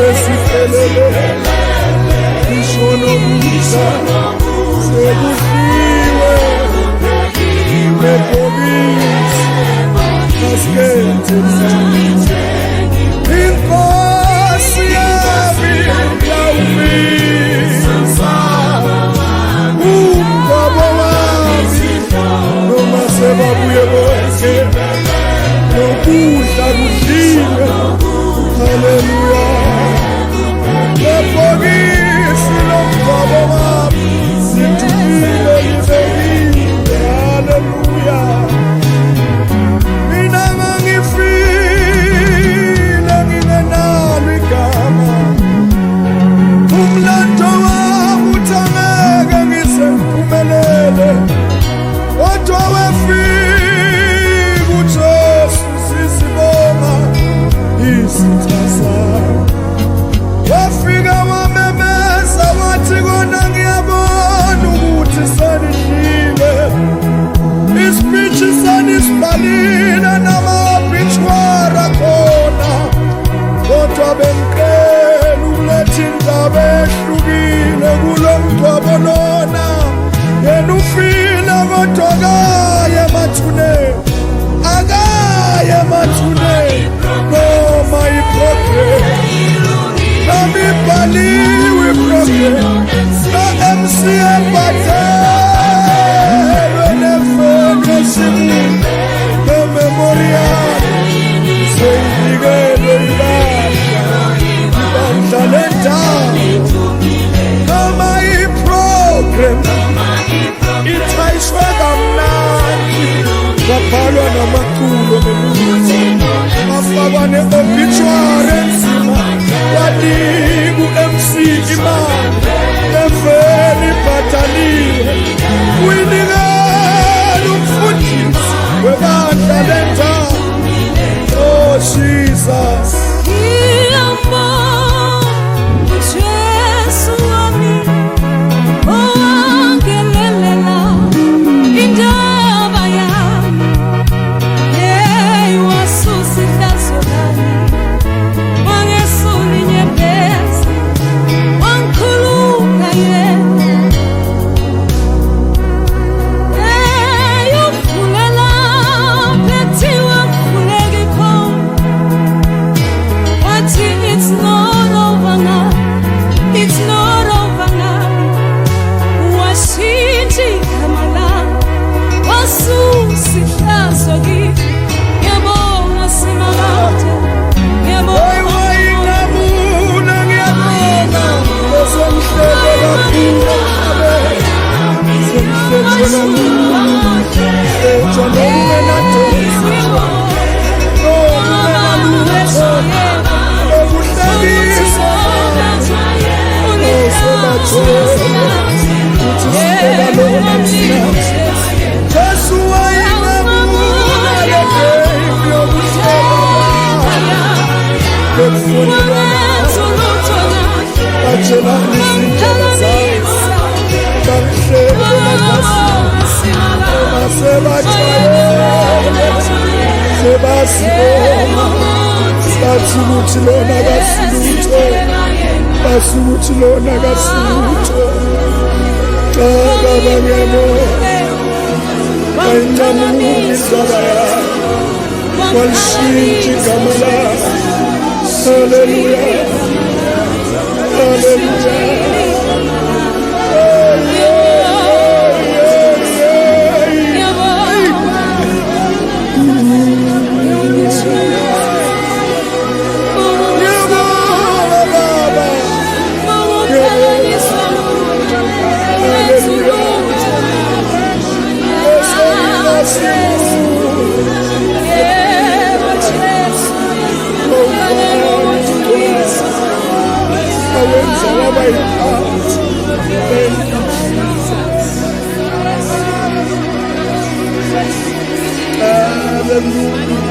sesiphelele ishono musa sekufiwe nebhokisi asikethe inkosi yami yawumisa umgobo wami noma sebabuye bonke nokudla kudliwe haleluya lebhokisi lomgobo wami sidumile libekile haleluya mina ngangifile ngingenalo igama umlando wami uthangeke ngisempumelele kodwa wefika uJesu sisibonga isitha sami wafika wamemeza wathi kona ngiyabona ukuthi senidlile isipithi senisibhalile nama-obituary akhona kodwa bengicela ukuletha indaba ehlukile kulo mgcobo lona yena ufile kodwa akaye emathuneni noma iprogram nami ibhaliwe iprogram no-MC ebhadelwe nefoni esimu no-memorial seyifikelwe ibandla lendawo noma iprogram ithayishwe kamnandi kwabhalwa namaculo afakwa ne-obituary enzima wanika u-MC imali evele ibhadaliwe uyinikela umfundisi webandla lendawo oh Jesus basukuthi lona kasilutho xaka bangemo bayincamuka walishintsha igama lakho haleluya haleluya Hallelujah.